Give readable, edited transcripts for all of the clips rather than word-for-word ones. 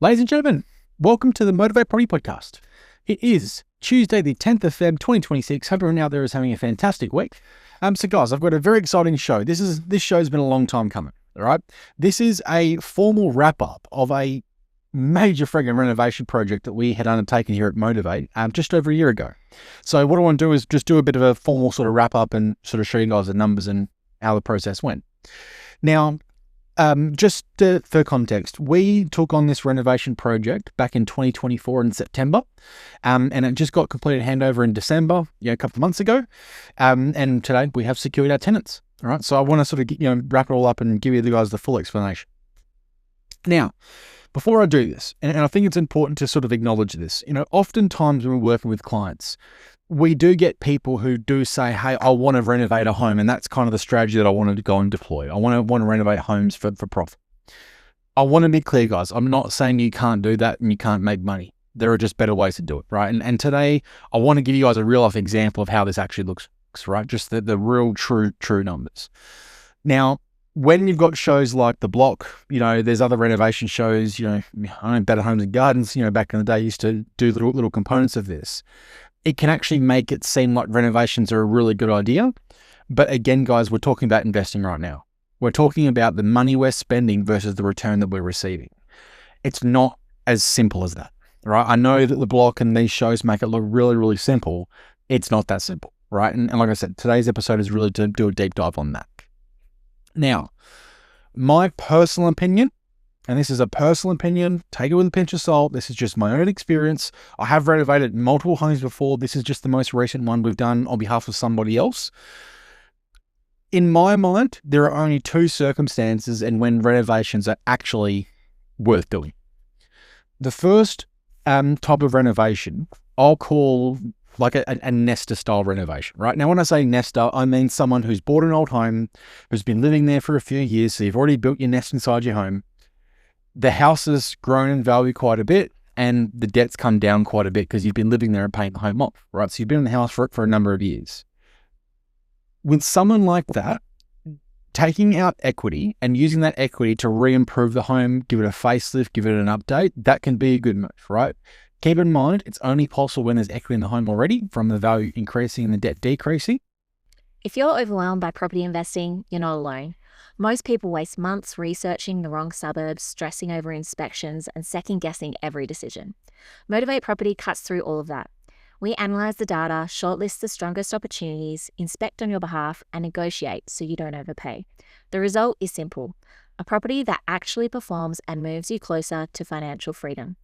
Ladies and gentlemen, welcome to the Motivate Property Podcast. It is Tuesday, the 10th of Feb, 2026. Hope everyone out there is having a fantastic week. So guys, I've got a very exciting show. This show's been a long time coming, all right? This is a formal wrap-up of a major friggin' renovation project that we had undertaken here at Motivate just over a year ago. So what I want to do is just do a bit of a formal sort of wrap-up and sort of show you guys the numbers and how the process went. Now, just for context, we took on this renovation project back in 2024 in September, and it just got completed handover in December, a couple of months ago, and today we have secured our tenants. All right, so I want to sort of wrap it all up and give you guys the full explanation. Now, before I do this, and I think it's important to sort of acknowledge this, oftentimes when we're working with clients, we do get people who do say, hey, I want to renovate a home. And that's kind of the strategy that I wanted to go and deploy. I want to renovate homes for profit. I want to be clear, guys. I'm not saying you can't do that and you can't make money. There are just better ways to do it, right? And today, I want to give you guys a real life example of how this actually looks, right? Just the real, true numbers. Now, when you've got shows like The Block, there's other renovation shows, I know Better Homes and Gardens, back in the day used to do little components of this. It can actually make it seem like renovations are a really good idea. But again, guys, we're talking about investing right now. We're talking about the money we're spending versus the return that we're receiving. It's not as simple as that, right? I know that The Block and these shows make it look really, really simple. It's not that simple, right? And like I said, today's episode is really to do a deep dive on that. Now, my personal opinion, and this is a personal opinion, take it with a pinch of salt. This is just my own experience. I have renovated multiple homes before. This is just the most recent one we've done on behalf of somebody else. In my mind, there are only two circumstances and when renovations are actually worth doing. The first type of renovation, I'll call like a nester style renovation, right? Now, when I say nester, I mean someone who's bought an old home, who's been living there for a few years. So you've already built your nest inside your home. The house has grown in value quite a bit and the debt's come down quite a bit because you've been living there and paying the home off, right? So you've been in the house for a number of years. With someone like that, taking out equity and using that equity to re-improve the home, give it a facelift, give it an update, that can be a good move, right? Keep in mind, it's only possible when there's equity in the home already from the value increasing and the debt decreasing. If you're overwhelmed by property investing, you're not alone. Most people waste months researching the wrong suburbs, stressing over inspections, and second-guessing every decision. Motivate Property cuts through all of that. We analyse the data, shortlist the strongest opportunities, inspect on your behalf, and negotiate so you don't overpay. The result is simple: a property that actually performs and moves you closer to financial freedom.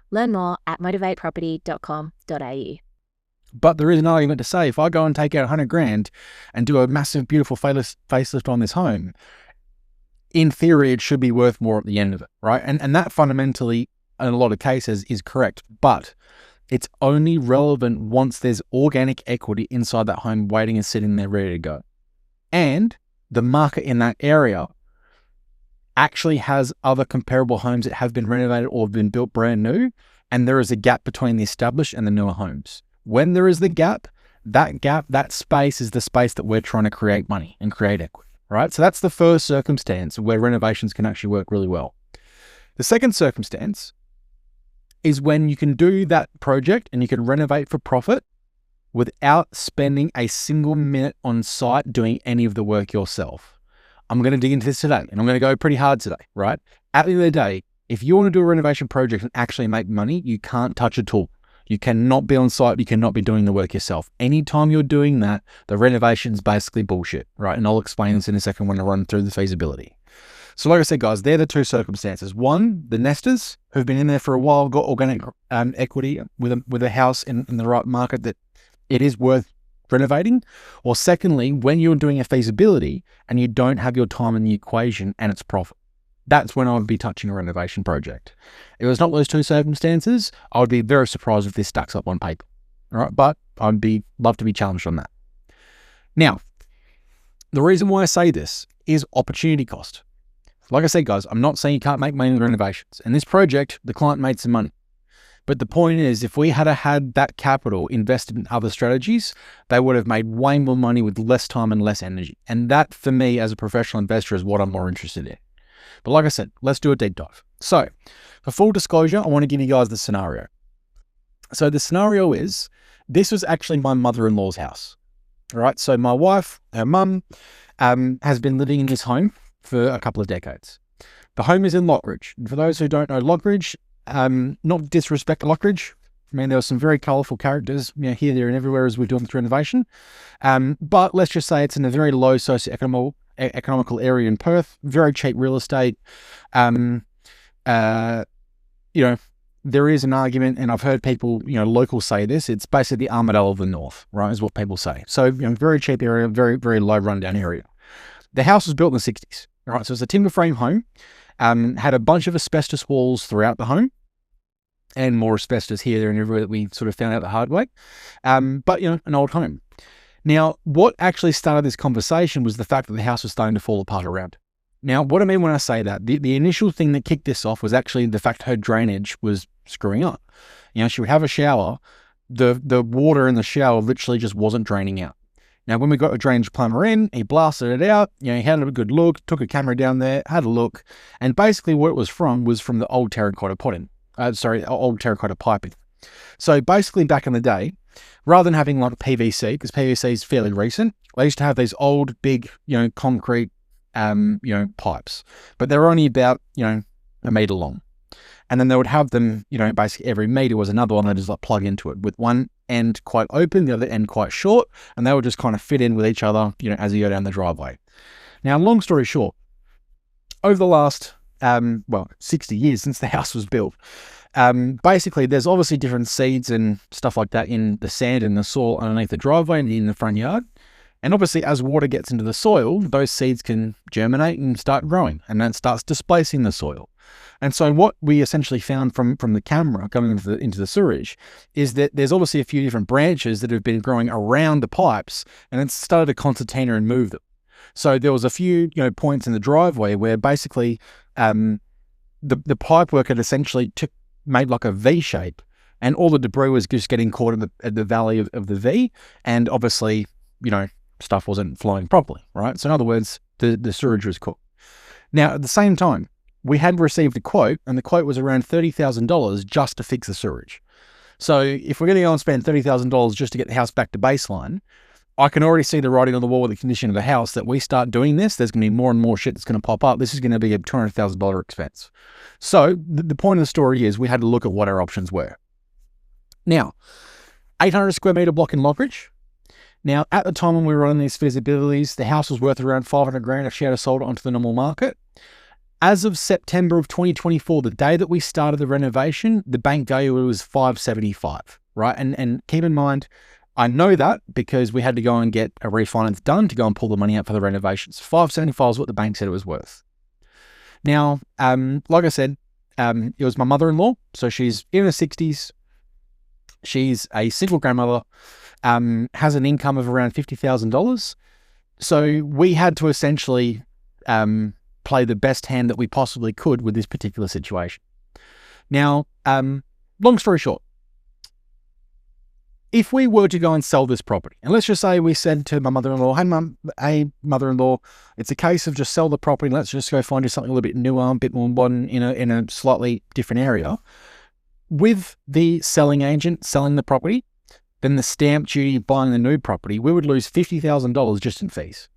Learn more at motivateproperty.com.au. But there is an argument to say, if I go and take out $100,000 and do a massive, beautiful facelift on this home, in theory, it should be worth more at the end of it, right? And that fundamentally, in a lot of cases, is correct. But it's only relevant once there's organic equity inside that home waiting and sitting there ready to go. And the market in that area actually has other comparable homes that have been renovated or have been built brand new, and there is a gap between the established and the newer homes. When there is the gap, that space is the space that we're trying to create money and create equity, right? So that's the first circumstance where renovations can actually work really well. The second circumstance is when you can do that project and you can renovate for profit without spending a single minute on site doing any of the work yourself. I'm going to dig into this today and I'm going to go pretty hard today, right? At the end of the day, if you want to do a renovation project and actually make money, you can't touch a tool. You cannot be on site. You cannot be doing the work yourself. Anytime you're doing that, the renovation is basically bullshit, right? And I'll explain this in a second when I run through the feasibility. So like I said, guys, they're the two circumstances. One, the nesters who've been in there for a while, got organic equity with a house in the right market that it is worth renovating. Or secondly, when you're doing a feasibility and you don't have your time in the equation and it's profit. That's when I would be touching a renovation project. If it was not those two circumstances, I would be very surprised if this stacks up on paper. All right, but I'd love to be challenged on that. Now, the reason why I say this is opportunity cost. Like I said, guys, I'm not saying you can't make money in renovations. In this project, the client made some money. But the point is, if we had that capital invested in other strategies, they would have made way more money with less time and less energy. And that, for me, as a professional investor, is what I'm more interested in. But like I said, let's do a deep dive. So for full disclosure, I want to give you guys the scenario. So the scenario is, this was actually my mother-in-law's house. All right. So my wife, her mum, has been living in this home for a couple of decades. The home is in Lockridge. And for those who don't know Lockridge, not disrespect Lockridge. I mean, there were some very colourful characters, here, there, and everywhere as we're doing this renovation. But let's just say it's in a very low economical area in Perth, very cheap real estate. There is an argument, and I've heard people, locals say this, it's basically the Armadale of the North, right, is what people say. So, very cheap area, very, very low rundown area. The house was built in the 60s, right? So it's a timber frame home, had a bunch of asbestos walls throughout the home, and more asbestos here, there, and everywhere that we sort of found out the hard way. But, an old home. Now, what actually started this conversation was the fact that the house was starting to fall apart around. Now, what I mean when I say that, the initial thing that kicked this off was actually the fact her drainage was screwing up. She would have a shower, the water in the shower literally just wasn't draining out. Now, when we got a drainage plumber in, he blasted it out, he had a good look, took a camera down there, had a look, and basically what it was from the old terracotta old terracotta piping. So basically back in the day, rather than having like PVC, because PVC is fairly recent, they used to have these old, big, concrete pipes, but they're only about, a meter long. And then they would have them, basically every meter was another one that just like plug into it, with one end quite open, the other end quite short, and they would just kind of fit in with each other, as you go down the driveway. Now, long story short, over the last, 60 years since the house was built, basically there's obviously different seeds and stuff like that in the sand and the soil underneath the driveway and in the front yard. And obviously, as water gets into the soil, those seeds can germinate and start growing, and then it starts displacing the soil. And so what we essentially found from the camera coming into the sewage is that there's obviously a few different branches that have been growing around the pipes, and it's started to concertina and move them. So there was a few points in the driveway where basically the pipework had essentially made like a V shape, and all the debris was just getting caught at the valley of the V, and obviously, stuff wasn't flowing properly, right? So in other words, the sewage was cooked. Now, at the same time, we had received a quote, and the quote was around $30,000 just to fix the sewage. So if we're going to go and spend $30,000 just to get the house back to baseline, I can already see the writing on the wall with the condition of the house that we start doing this, there's going to be more and more shit that's going to pop up. This is going to be a $200,000 expense. So the point of the story is we had to look at what our options were. Now, 800 square meter block in Lockridge. Now, at the time when we were running these feasibilities, the house was worth around 500 grand if she had sold it onto the normal market. As of September of 2024, the day that we started the renovation, the bank value was 575, right? And keep in mind, I know that because we had to go and get a refinance done to go and pull the money out for the renovations. 575 is what the bank said it was worth. Now, like I said, it was my mother-in-law, so she's in her 60s. She's a single grandmother, has an income of around $50,000. So we had to essentially play the best hand that we possibly could with this particular situation. Now, long story short, if we were to go and sell this property, and let's just say we said to my mother-in-law, hey, mother-in-law, it's a case of just sell the property and let's just go find you something a little bit newer, a bit more modern in a slightly different area. With the selling agent selling the property, then the stamp duty buying the new property, we would lose $50,000 just in fees.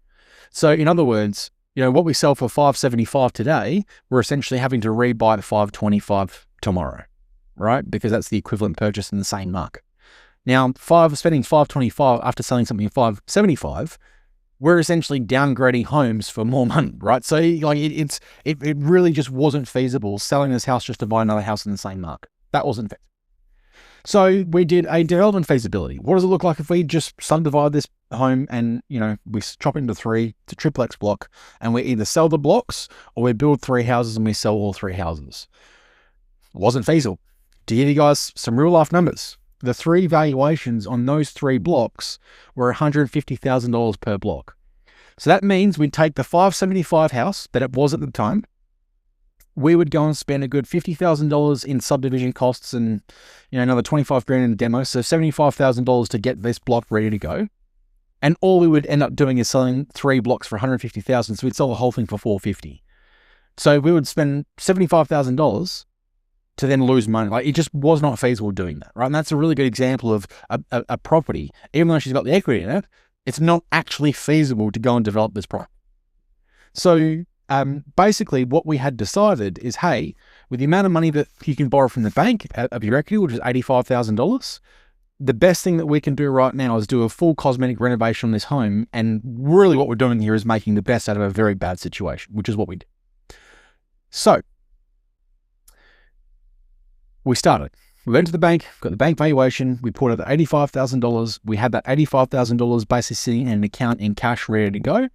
So in other words, what we sell for $575 today, we're essentially having to rebuy at $525 tomorrow, right? Because that's the equivalent purchase in the same market. Now, spending $525 after selling something for $575, we're essentially downgrading homes for more money, right? So like it really just wasn't feasible selling this house just to buy another house in the same market. That wasn't feasible. So we did a development feasibility. What does it look like if we just subdivide this home and, we chop it into 3, it's a triplex block, and we either sell the blocks or we build 3 houses and we sell all 3 houses? It wasn't feasible. To give you guys some real life numbers, the 3 valuations on those 3 blocks were $150,000 per block. So that means we'd take the 575 house that it was at the time, we would go and spend a good $50,000 in subdivision costs and, another 25 grand in demo. So $75,000 to get this block ready to go. And all we would end up doing is selling 3 blocks for $150,000. So we'd sell the whole thing for $450,000. So we would spend $75,000 to then lose money. Like, it just was not feasible doing that, right? And that's a really good example of a property. Even though she's got the equity in it, it's not actually feasible to go and develop this property. So basically what we had decided is, hey, with the amount of money that you can borrow from the bank of your equity, which is $85,000, the best thing that we can do right now is do a full cosmetic renovation on this home. And really what we're doing here is making the best out of a very bad situation, which is what we did. So we started. We went to the bank, got the bank valuation. We pulled out the $85,000. We had that $85,000 basically sitting in an account in cash ready to go.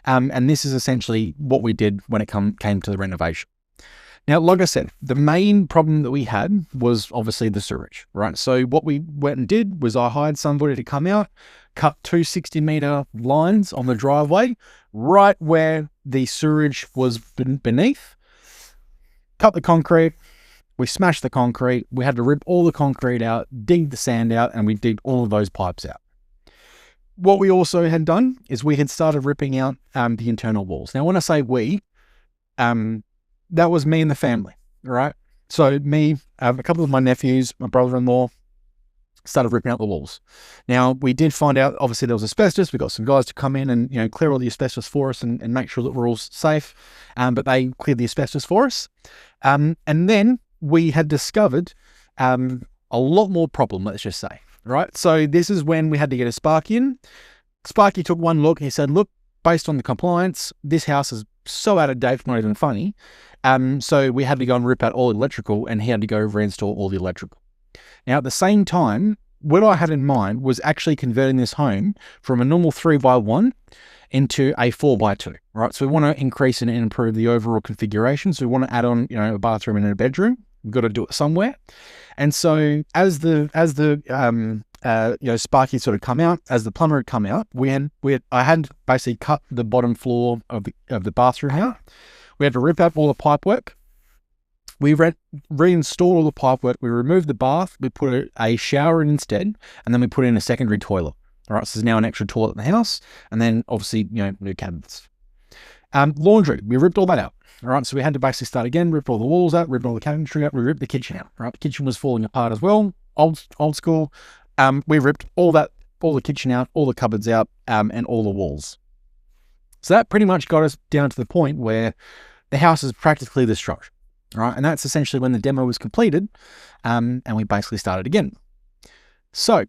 And this is essentially what we did when it came to the renovation. Now, like I said, the main problem that we had was obviously the sewage, right? So what we went and did was I hired somebody to come out, cut 2 60-meter lines on the driveway, right where the sewage was beneath, cut the concrete. We smashed the concrete. We had to rip all the concrete out, dig the sand out, and we digged all of those pipes out. What we also had done is we had started ripping out the internal walls. Now, when I say we, that was me and the family, right? So me, a couple of my nephews, my brother-in-law, started ripping out the walls. Now, we did find out, obviously, there was asbestos. We got some guys to come in and clear all the asbestos for us and make sure that we're all safe. But they cleared the asbestos for us. And then we had discovered a lot more problem, let's just say, right? So this is when we had to get a Sparky in. Sparky took one look. He said, look, based on the compliance, this house is so out of date, it's not even funny. So we had to go and rip out all the electrical, and he had to go reinstall all the electrical. Now, at the same time, what I had in mind was actually converting this home from a normal 3x1 into a 4x2, right? So we want to increase and improve the overall configuration. So we want to add on, a bathroom and a bedroom. We've got to do it somewhere. And so as the Sparky sort of come out, as the plumber had come out, I had basically cut the bottom floor of the bathroom out. We had to rip out all the pipe work. We reinstalled all the pipe work. We removed the bath. We put a shower in instead, and then we put in a secondary toilet. All right, so there's now an extra toilet in the house, and then obviously, new cabinets. Laundry, we ripped all that out. All right, so we had to basically start again, ripped all the walls out, ripped all the cabinetry out, we ripped the kitchen out. Right, the kitchen was falling apart as well, old school. We ripped all the kitchen out, all the cupboards out, and all the walls. So that pretty much got us down to the point where the house is practically destroyed. All right, and that's essentially when the demo was completed, and we basically started again. So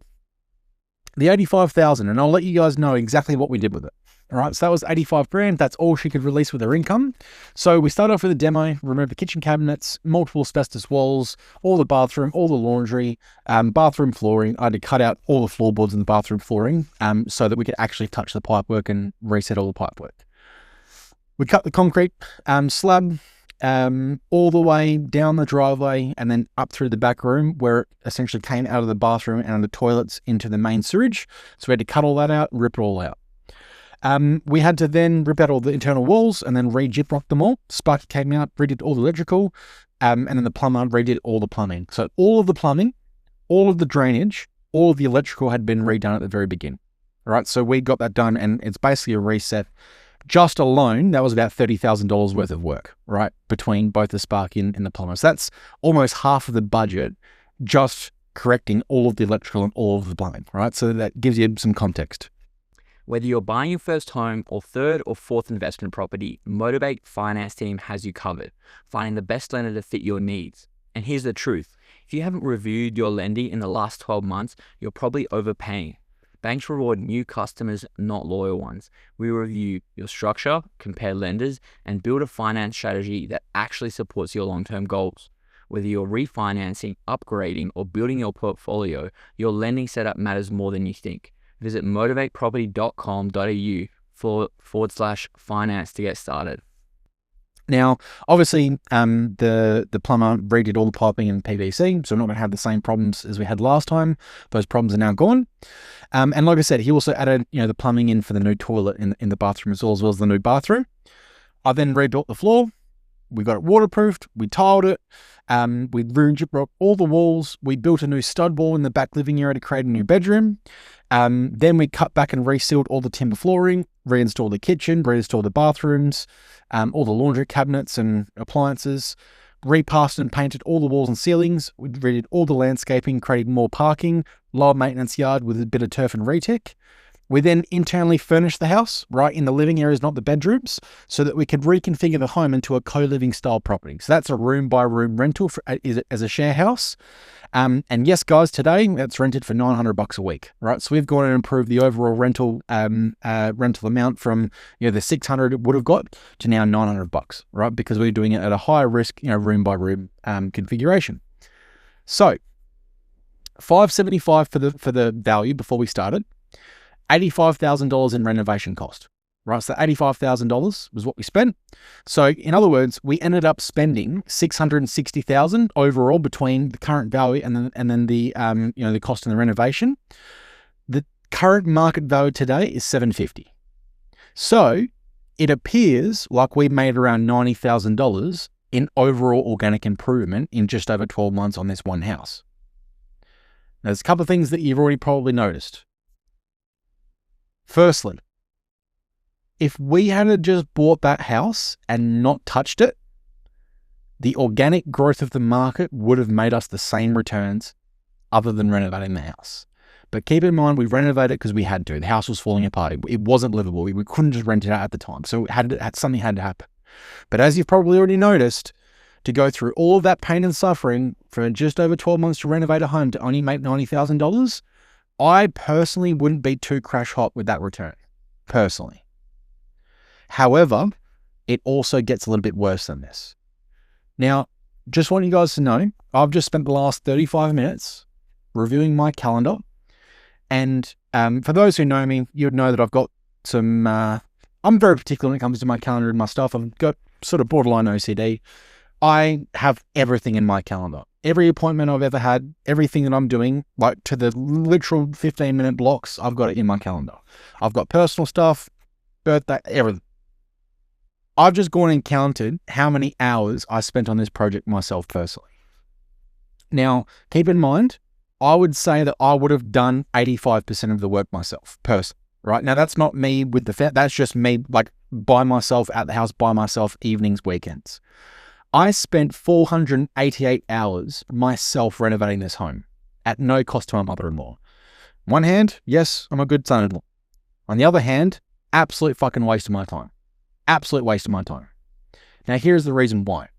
the 85,000, and I'll let you guys know exactly what we did with it. All right, so that was 85 grand. That's all she could release with her income. So we started off with a demo, removed the kitchen cabinets, multiple asbestos walls, all the bathroom, all the laundry, bathroom flooring. I had to cut out all the floorboards in the bathroom flooring so that we could actually touch the pipework and reset all the pipework. We cut the concrete slab all the way down the driveway and then up through the back room where it essentially came out of the bathroom and the toilets into the main sewage. So we had to cut all that out and rip it all out. We had to then rip out all the internal walls and then re-gyprock them all. Sparky came out, redid all the electrical, and then the plumber redid all the plumbing. So all of the plumbing, all of the drainage, all of the electrical had been redone at the very beginning. All right, so we got that done, and it's basically a reset. Just alone, that was about $30,000 worth of work, right, between both the Sparky and the plumber. So that's almost half of the budget just correcting all of the electrical and all of the plumbing, right? So that gives you some context. Whether you're buying your first home or third or fourth investment property, Motivate Finance Team has you covered, finding the best lender to fit your needs. And here's the truth. If you haven't reviewed your lending in the last 12 months, you're probably overpaying. Banks reward new customers, not loyal ones. We review your structure, compare lenders, and build a finance strategy that actually supports your long-term goals. Whether you're refinancing, upgrading, or building your portfolio, your lending setup matters more than you think. Visit motivateproperty.com.au/finance to get started. Now, obviously, the plumber redid all the piping and PVC, so we're not going to have the same problems as we had last time. Those problems are now gone. And like I said, he also added, the plumbing in for the new toilet in the bathroom as well as the new bathroom. I then rebuilt the floor. We got it waterproofed. We tiled it. We re-gyprocked all the walls. We built a new stud wall in the back living area to create a new bedroom. Then we cut back and resealed all the timber flooring, reinstalled the kitchen, reinstalled the bathrooms, all the laundry cabinets and appliances, replastered and painted all the walls and ceilings. We redid all the landscaping, creating more parking, lower maintenance yard with a bit of turf and retech. We then internally furnished the house, right in the living areas, not the bedrooms, so that we could reconfigure the home into a co-living style property. So that's a room-by-room rental as a share house. And yes, guys, today that's rented for $900 a week, right? So we've gone and improved the overall rental amount from the $600 it would have got to now $900, right? Because we're doing it at a higher risk, room-by-room configuration. So $575 for the value before we started. $85,000 in renovation cost, right? So $85,000 was what we spent. So in other words, we ended up spending $660,000 overall between the current value and then the the cost and the renovation. The current market value today is $750,000. So it appears like we made around $90,000 in overall organic improvement in just over 12 months on this one house. Now, there's a couple of things that you've already probably noticed. Firstly, if we had just bought that house and not touched it, the organic growth of the market would have made us the same returns other than renovating the house. But keep in mind, we renovated because we had to. The house was falling apart. It wasn't livable. We couldn't just rent it out at the time. So something had to happen. But as you've probably already noticed, to go through all of that pain and suffering for just over 12 months to renovate a home to only make $90,000, I personally wouldn't be too crash hot with that return, personally. However, it also gets a little bit worse than this. Now, just want you guys to know, I've just spent the last 35 minutes reviewing my calendar. And for those who know me, you'd know that I've got some, I'm very particular when it comes to my calendar and my stuff. I've got sort of borderline OCD. I have everything in my calendar. Every appointment I've ever had, everything that I'm doing, like to the literal 15-minute blocks, I've got it in my calendar. I've got personal stuff, birthday, everything. I've just gone and counted how many hours I spent on this project myself personally. Now, keep in mind, I would say that I would have done 85% of the work myself, personally, right? Now, that's not me with the that's just me, like, by myself, at the house, by myself, evenings, weekends. I spent 488 hours myself renovating this home at no cost to my mother-in-law. On one hand, yes, I'm a good son-in-law. On the other hand, absolute fucking waste of my time. Absolute waste of my time. Now, here's the reason why.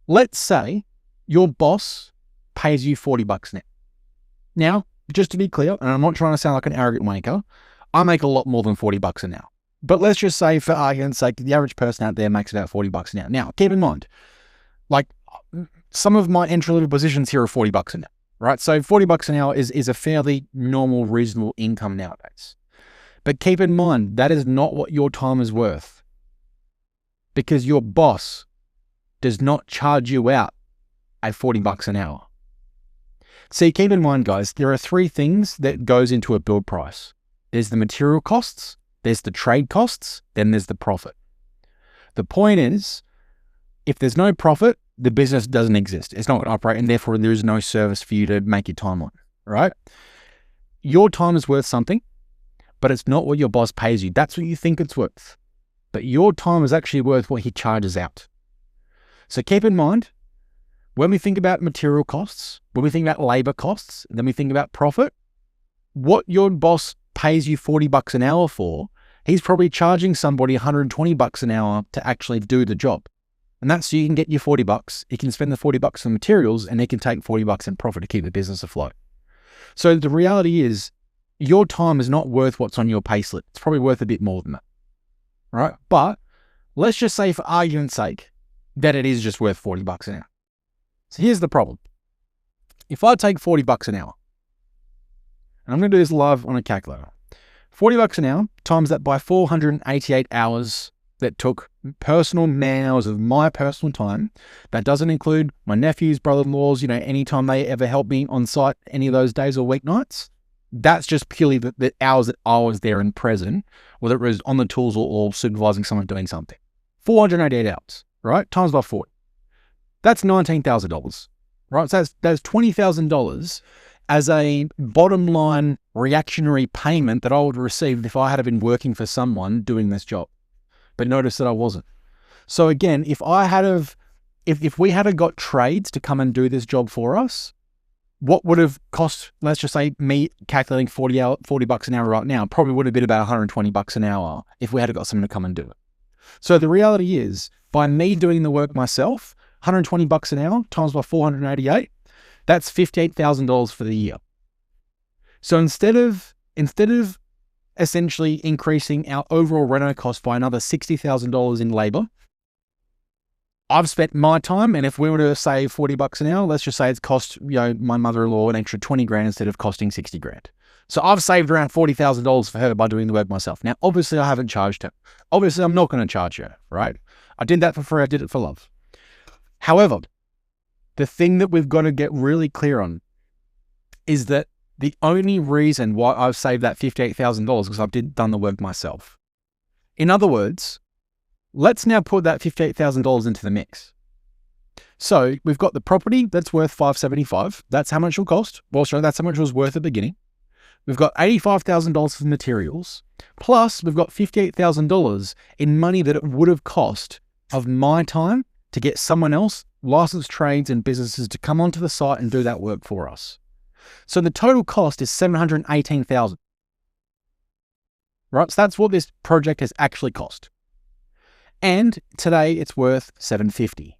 Let's say your boss pays you $40 an hour. Now, just to be clear, and I'm not trying to sound like an arrogant wanker, I make a lot more than $40 an hour. But let's just say, for argument's sake, the average person out there makes about $40 an hour. Now, keep in mind, like, some of my entry-level positions here are $40 an hour, right? So $40 an hour is a fairly normal, reasonable income nowadays. But keep in mind, that is not what your time is worth, because your boss does not charge you out at $40 an hour. See, keep in mind, guys, there are three things that goes into a build price. There's the material costs, there's the trade costs, then there's the profit. The point is, if there's no profit, the business doesn't exist. It's not going to operate, and therefore there is no service for you to make your time on, right? Your time is worth something, but it's not what your boss pays you. That's what you think it's worth. But your time is actually worth what he charges out. So keep in mind, when we think about material costs, when we think about labor costs, then we think about profit, what your boss pays you $40 an hour for, he's probably charging somebody $120 an hour to actually do the job. And that's so you can get your $40, he can spend the $40 on materials, and he can take $40 in profit to keep the business afloat. So the reality is, your time is not worth what's on your payslip. It's probably worth a bit more than that, right? But let's just say, for argument's sake, that it is just worth $40 an hour. So here's the problem. If I take $40 an hour, and I'm going to do this live on a calculator, $40 an hour times that by 488 hours that took personal man hours of my personal time. That doesn't include my nephews, brother-in-laws, anytime they ever help me on site any of those days or weeknights. That's just purely the hours that I was there and present, whether it was on the tools or supervising someone doing something. 488 hours, right? Times by 40. That's $19,000, right? So that's $20,000 as a bottom line reactionary payment that I would receive if I had been working for someone doing this job. But notice that I wasn't. So again, if we had got trades to come and do this job for us, what would have cost, let's just say me calculating $40 an hour right now, probably would have been about $120 an hour if we had got someone to come and do it. So the reality is, by me doing the work myself, $120 an hour times by 488, that's $58,000 for the year. So instead of essentially increasing our overall reno cost by another $60,000 in labor, I've spent my time, and if we were to save $40 an hour, let's just say it's cost my mother-in-law an extra 20 grand instead of costing 60 grand. So I've saved around $40,000 for her by doing the work myself. Now, obviously, I haven't charged her. Obviously, I'm not going to charge her, right? I did that for free. I did it for love. However, the thing that we've got to get really clear on is that the only reason why I've saved that $58,000 is because I've done the work myself. In other words, let's now put that $58,000 into the mix. So we've got the property that's worth $575. That's how much it'll cost. Well, sure, that's how much it was worth at the beginning. We've got $85,000 for materials. Plus, we've got $58,000 in money that it would have cost of my time to get someone else, licensed trades and businesses, to come onto the site and do that work for us. So the total cost is $718,000. Right? So that's what this project has actually cost. And today it's worth $750.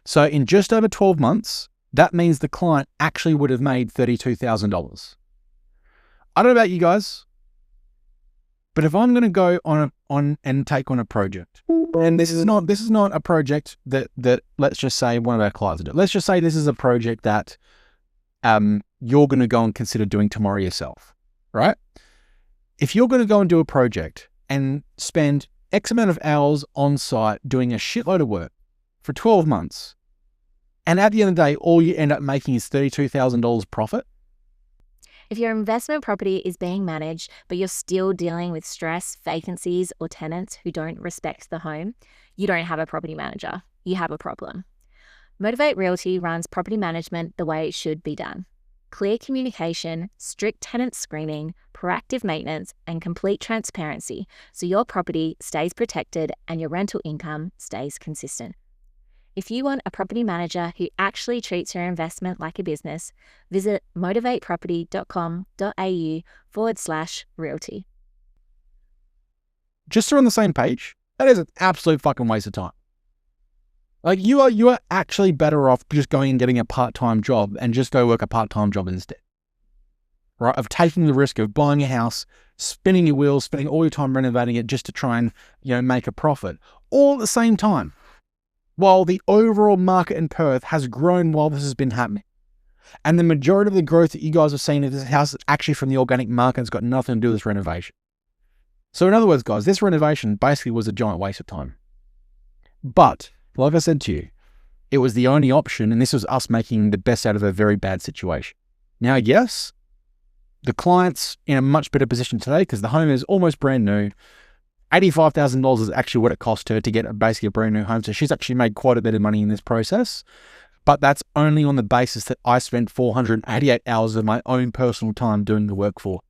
So in just over 12 months, that means the client actually would have made $32,000. I don't know about you guys, but if I'm going to go on and take on a project, and this is not a project that let's just say one of our clients do. Let's just say this is a project that you're going to go and consider doing tomorrow yourself, right? If you're going to go and do a project and spend X amount of hours on site doing a shitload of work for 12 months, and at the end of the day, all you end up making is $32,000 profit. If your investment property is being managed, but you're still dealing with stress, vacancies, or tenants who don't respect the home, you don't have a property manager. You have a problem. Motivate Realty runs property management the way it should be done. Clear communication, strict tenant screening, proactive maintenance, and complete transparency so your property stays protected and your rental income stays consistent. If you want a property manager who actually treats your investment like a business, visit motivateproperty.com.au/realty. Just so we're on the same page, that is an absolute fucking waste of time. Like you are actually better off just going and getting a part-time job and just go work a part-time job instead. Right? Of taking the risk of buying a house, spinning your wheels, spending all your time renovating it just to try and, make a profit, all at the same time. While the overall market in Perth has grown while this has been happening. And the majority of the growth that you guys have seen in this house is actually from the organic market. It's got nothing to do with this renovation. So in other words, guys, this renovation basically was a giant waste of time. But, like I said to you, it was the only option, and this was us making the best out of a very bad situation. Now, yes, the client's in a much better position today because the home is almost brand new. $85,000 is actually what it cost her to get basically a brand new home. So she's actually made quite a bit of money in this process. But that's only on the basis that I spent 488 hours of my own personal time doing the work for.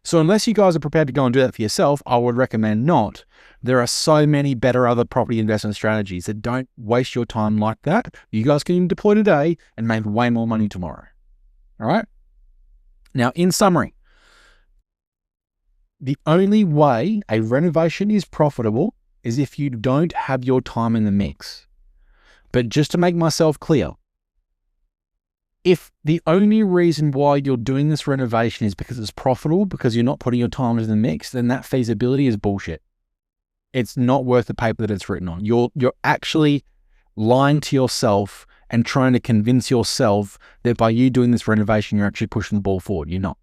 So unless you guys are prepared to go and do that for yourself, I would recommend not. There are so many better other property investment strategies that don't waste your time like that. You guys can deploy today and make way more money tomorrow. All right? Now, in summary, the only way a renovation is profitable is if you don't have your time in the mix. But just to make myself clear, if the only reason why you're doing this renovation is because it's profitable, because you're not putting your time into the mix, then that feasibility is bullshit. It's not worth the paper that it's written on. You're actually lying to yourself and trying to convince yourself that by you doing this renovation, you're actually pushing the ball forward. You're not.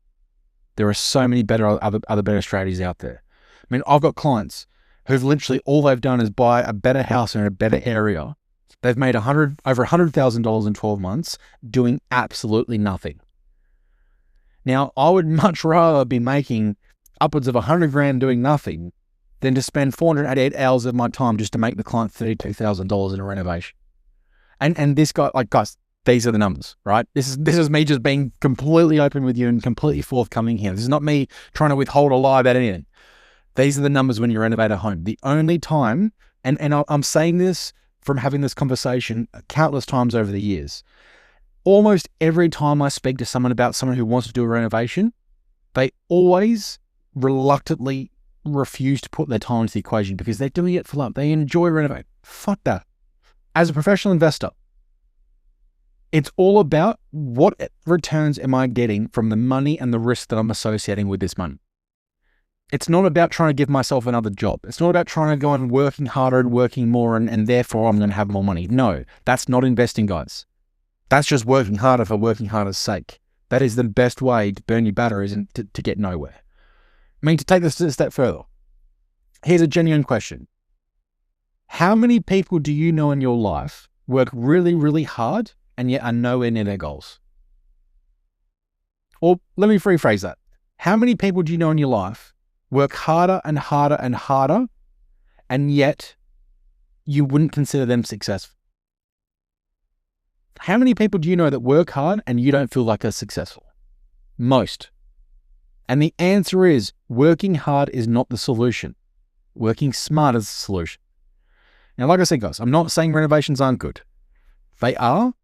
There are so many other better strategies out there. I mean, I've got clients who've literally all they've done is buy a better house in a better area. They've made over $100,000 in 12 months doing absolutely nothing. Now, I would much rather be making upwards of 100 grand doing nothing than to spend 488 hours of my time just to make the client $32,000 in a renovation. And this guy, guys, These are the numbers, right? This is me just being completely open with you and completely forthcoming here. This is not me trying to withhold a lie about anything. These are the numbers when you renovate a home. The only time, and I'm saying this from having this conversation countless times over the years, almost every time I speak to someone about someone who wants to do a renovation, they always reluctantly refuse to put their time into the equation because they're doing it for love. They enjoy renovating. Fuck that. As a professional investor, it's all about what returns am I getting from the money and the risk that I'm associating with this money. It's not about trying to give myself another job. It's not about trying to go on working harder and working more and therefore I'm going to have more money. No, that's not investing, guys. That's just working harder for working harder's sake. That is the best way to burn your batteries and to get nowhere. I mean, to take this a step further, here's a genuine question. How many people do you know in your life work really, really hard and yet are nowhere near their goals? Or let me rephrase that. How many people do you know in your life work harder and harder and harder, and yet you wouldn't consider them successful? How many people do you know that work hard and you don't feel like they're successful? Most. And the answer is working hard is not the solution. Working smart is the solution. Now, like I said, guys, I'm not saying renovations aren't good. They are.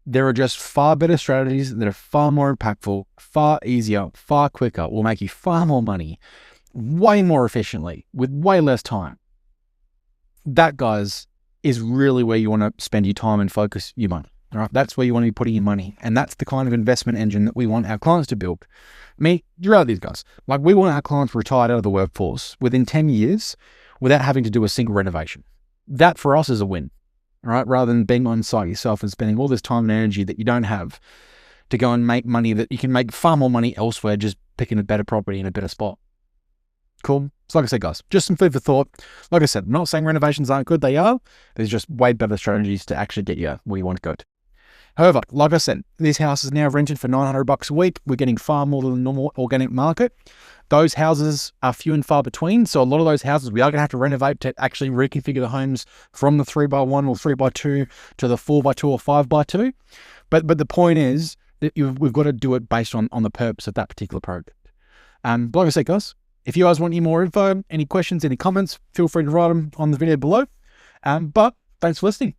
There are just far better strategies that are far more impactful, far easier, far quicker, will make you far more money, way more efficiently, with way less time. That, guys, is really where you want to spend your time and focus your money. All right? That's where you want to be putting your money. And that's the kind of investment engine that we want our clients to build. I mean, you're out of these guys. Like, we want our clients retired out of the workforce within 10 years without having to do a single renovation. That for us is a win. All right, rather than being on site yourself and spending all this time and energy that you don't have to go and make money that you can make far more money elsewhere just picking a better property in a better spot. Cool. So like I said, guys, just some food for thought. Like I said, I'm not saying renovations aren't good. They are. There's just way better strategies to actually get you where you want to go to. However, like I said, this house is now rented for $900 a week. We're getting far more than the normal organic market. Those houses are few and far between. So a lot of those houses we are going to have to renovate to actually reconfigure the homes from the 3x1 or 3x2 to the 4x2 or 5x2. But the point is that we've got to do it based on the purpose of that particular project. Like I said, guys, if you guys want any more info, any questions, any comments, feel free to write them on the video below. But thanks for listening.